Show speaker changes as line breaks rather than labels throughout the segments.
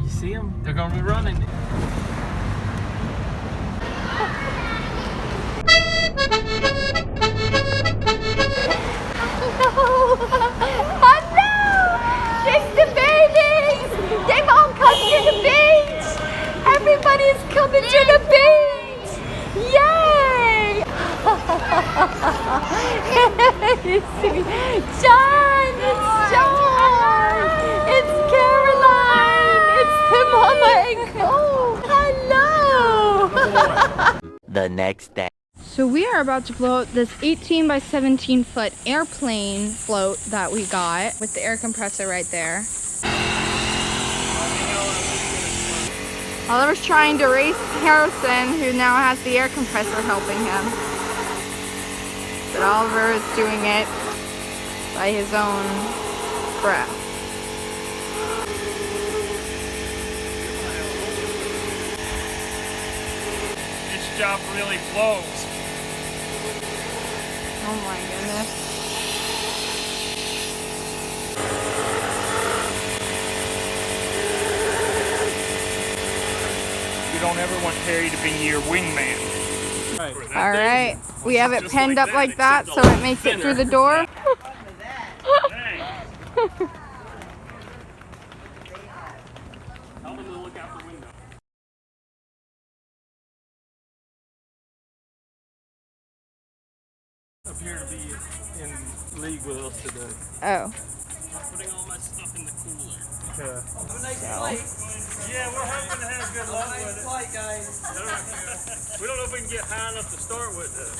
You see them? They're gonna be running.
Oh no! It's the babies! They've all come to the beach! Everybody's coming to the beach! Yay! You see, John! It's John! It's Caroline! It's the mama and Cole! Hello!
The next day.
So we are about to float this 18 by 17 foot airplane float that we got with the air compressor right there. Oliver's trying to race Harrison, who now has the air compressor helping him. But Oliver is doing it by his own breath.
This job really blows.
Oh my goodness.
You don't ever want Terry to be your wingman.
All right, we have it pinned up like that so it makes it through the door.
Tell them to look out the window. Appear to be in league with us today.
Oh.
I'm putting all my stuff in the cooler.
Yeah, we're hoping to have good luck with it. Guys.
We don't know if we can get high enough to start with though.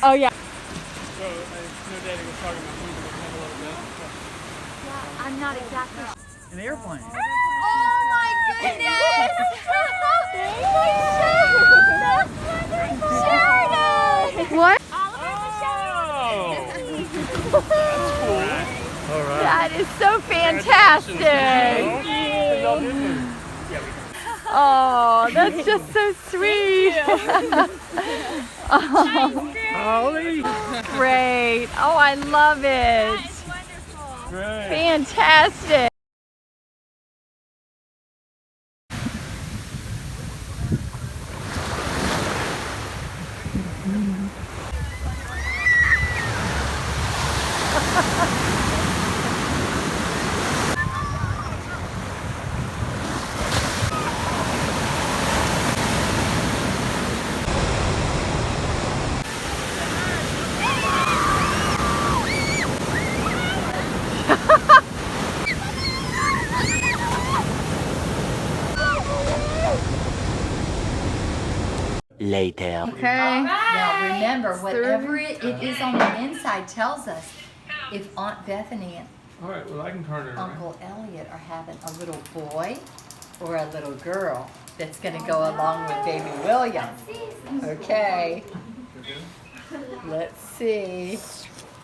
Oh yeah.
So, I know Daddy was talking about moving it a little bit.
Yeah, I'm not exactly.
An airplane.
Oh my goodness! What?
Oh! That's cool.
All right.
That is so fantastic! Oh, that's just so sweet!
Holly.
Great! Oh, I love it!
It's wonderful.
Great.
Fantastic!
Later.
Okay.
Now remember, whatever it is on the inside tells us if Aunt Bethany and
All right, well, I can turn it around.
Uncle Elliot are having a little boy or a little girl that's going to go along with baby William. Okay. Let's see.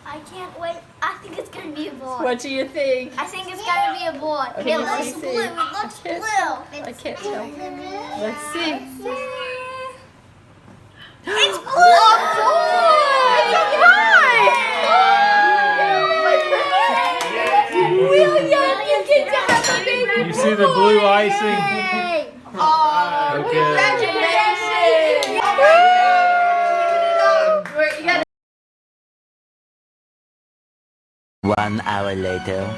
I can't wait. I think it's gonna be a boy.
What do you think?
I think it's gonna be a boy.
Okay,
It
let me
looks
see.
blue. It looks
I
blue.
can't tell. Let's see.
It's blue.
Oh, it's a boy! William, you get to have a baby
You see the blue icing?
Hey.
Oh,
Okay.
congratulations! You gotta
1 hour later.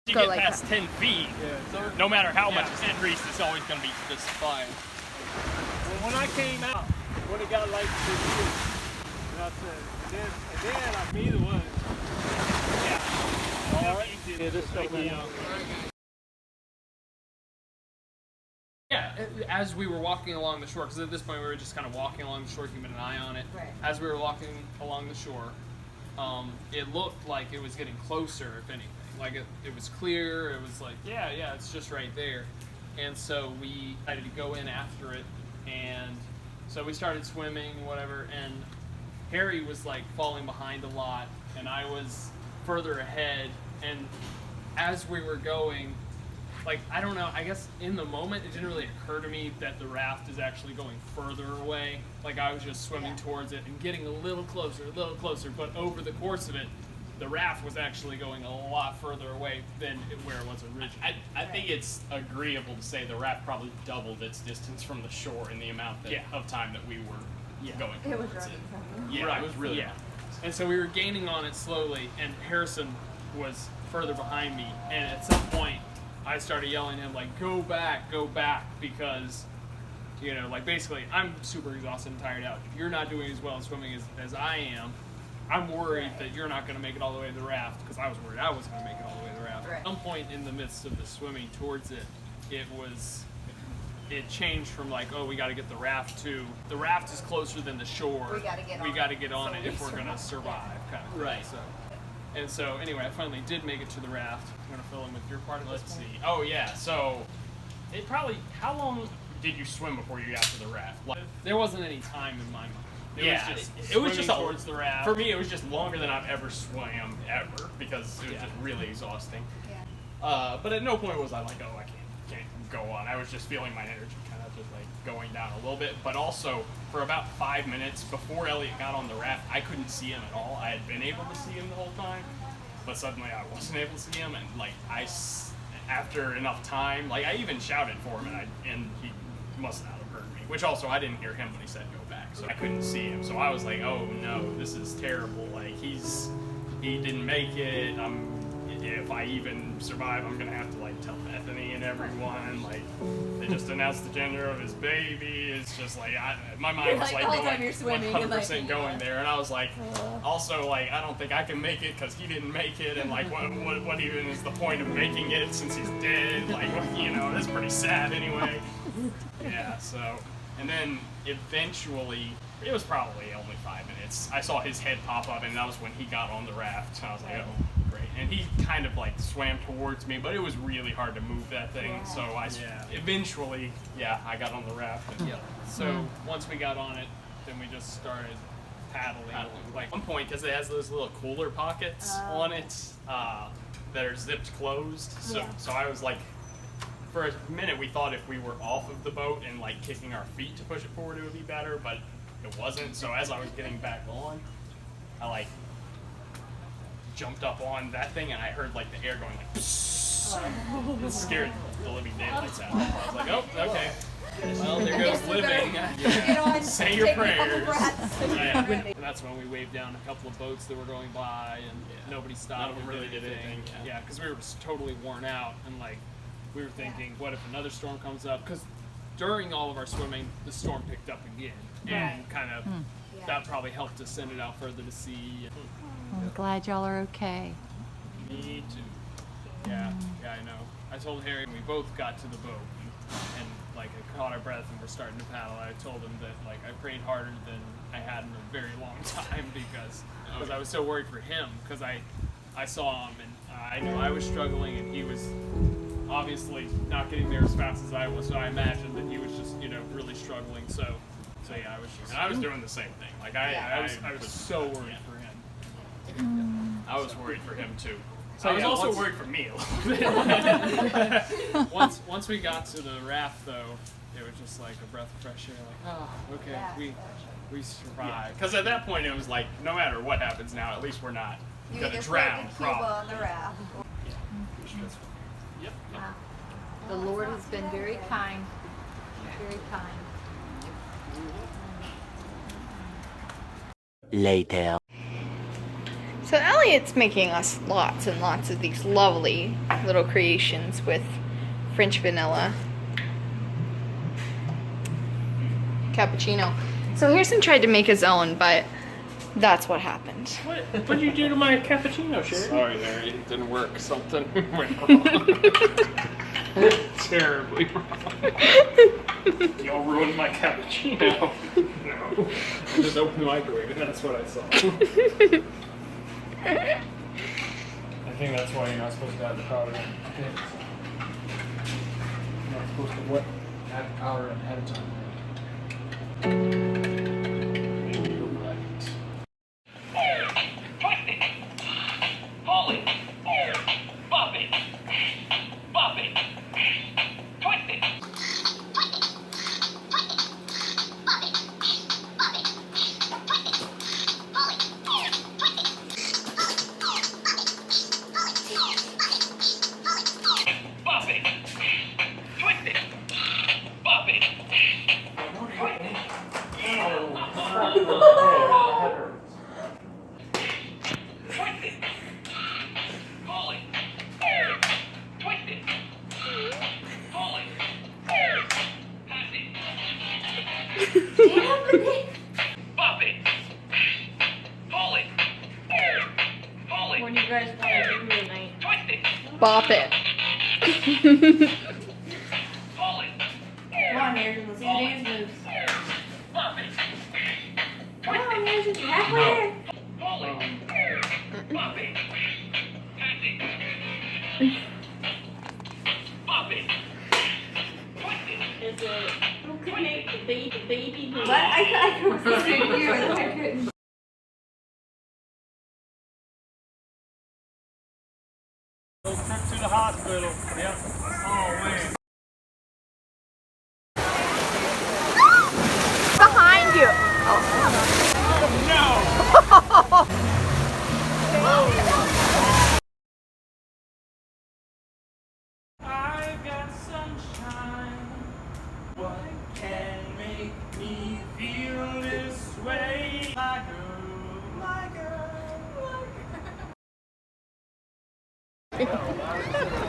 You
Go
get
like
past 10 feet, no matter how much increase, it's always going to be just fine.
Well, when I came out, when it got like 2 feet, And I said, and then I meet the one.
Yeah.
All right. Yeah, this stuff went on.
Yeah, as we were walking along the shore, because at this point we were just kind of walking along the shore, keeping an eye on it.
Right.
As we were walking along the shore, it looked like it was getting closer, if anything. Like it was clear, it was like, yeah, it's just right there. And so we decided to go in after it, and so we started swimming, whatever, and Harry was like falling behind a lot, and I was further ahead, and as we were going, like, I don't know, I guess in the moment it didn't really occur to me that the raft is actually going further away. Like, I was just swimming towards it and getting a little closer, but over the course of it, the raft was actually going a lot further away than where it was originally.
I think it's agreeable to say the raft probably doubled its distance from the shore in the amount of time that we were going
It was
towards
running from
Yeah,
Right,
it was really
yeah. And so we were gaining on it slowly, and Harrison was further behind me, and at some point I started yelling at him, like, go back, because, you know, like, basically, I'm super exhausted and tired out. If you're not doing as well in swimming as I am, I'm worried that you're not going to make it all the way to the raft, because I was worried I wasn't going to make it all the way to the raft.
Right.
At some point in the midst of the swimming towards it, it changed from like, oh, we got to get the raft to, the raft is closer than the shore.
We gotta get on
We
it.
got to get on
So
it
we
if we're going to survive, kind of thing.
Right.
So, and so anyway, I finally did make it to the raft. I'm going to fill in with your part of this.
Let's see. Oh yeah, so it probably, how long did you swim before you got to the raft? Like,
There wasn't any time in my mind. It
yeah,
was just
it was just
towards the raft.
For me, it was just longer than I've ever swam ever because it was just really exhausting.
Yeah.
But at no point was I like, oh, I can't go on. I was just feeling my energy kind of just like going down a little bit. But also, for about 5 minutes before Elliot got on the raft, I couldn't see him at all. I had been able to see him the whole time, but suddenly I wasn't able to see him. And like after enough time, like I even shouted for him, and he must not have heard me. Which also I didn't hear him when he said go back, so I couldn't see him. So I was like, oh no, this is terrible. Like he didn't make it. If I even survive, I'm gonna have to like tell Bethany and everyone. Like they just announced the gender of his baby. It's just like my mind was
like,
like
the whole
going
time you're swimming and, like,
100% going there, and I was like, also like I don't think I can make it because he didn't make it, and like what even is the point of making it since he's dead? Like you know, that's pretty sad anyway. Yeah. So and then eventually, it was probably only 5 minutes. I saw his head pop up, and that was when he got on the raft. And I was like, oh. And he kind of like swam towards me, but it was really hard to move that thing. So eventually, I got on the raft. And,
So once we got on it, then we just started paddling.
Like at one point, because it has those little cooler pockets on it that are zipped closed. So I was like, for a minute, we thought if we were off of the boat and like kicking our feet to push it forward, it would be better, but it wasn't. So as I was getting back on, I like jumped up on that thing, and I heard like the air going like psss. It scared the living daylights out of me. I was like, oh, okay. Well, there goes living. Say your prayers.
And that's when we waved down a couple of boats that were going by, and nobody stopped.
None of them really did anything.
Yeah, because we were just totally worn out, and like we were thinking, what if another storm comes up? Because during all of our swimming, the storm picked up again, and kind of that probably helped us send it out further to sea.
I'm glad y'all are okay.
Me too. Yeah, I know. I told Harry when we both got to the boat and like I caught our breath and we're starting to paddle. I told him that like I prayed harder than I had in a very long time because I was so worried for him because I saw him and I knew I was struggling and he was obviously not getting there as fast as I was. So I imagined that he was just really struggling. So yeah, I was just.
And I was doing the same thing. Like I
was so worried for him.
I was worried for him too.
So
I was also
once-
worried for me a little bit.
Once we got to the raft though, it was just like a breath of fresh air. Like, oh, okay, we survived.
Because at that point it was like, no matter what happens now, at least we're not gonna drown. Probably.
on the raft.
Yep.
The Lord has been very kind. Very kind.
Later.
So Elliot's making us lots and lots of these lovely little creations with French vanilla cappuccino. So Harrison tried to make his own, but That's what happened.
What'd you do to my cappuccino, Sherry?
Sorry, Larry, it didn't work. Something went wrong. Terribly wrong.
Y'all ruined my cappuccino.
No. I just opened the microwave and that's what I saw.
I think that's why you're not supposed to add the powder in. You're not supposed to add powder in ahead of time. Maybe you're right.
Twist it. Pull it. Bop it. Bop it. Twist it. Bop it. Twist it. Bop it. Twist it. Twist it. Pull it. Twist it. Pull it. Pass it. Bop it. Pull it. Pull it.
What do you guys want to do tonight?
Twist it.
Bop it.
Pull it.
Come on, Harrison, let's see the dance moves.
Bop it.
Come on, Harrison, you're halfway there.
Pull it. Bop it. Pass it. Bop it. Twist it.
Is it who could make the baby move? What? I couldn't see you. I couldn't.
Trip to the hospital. Yep. Oh, man.
Behind you.
I got sunshine. What can make me feel this way? My girl, my girl, my girl.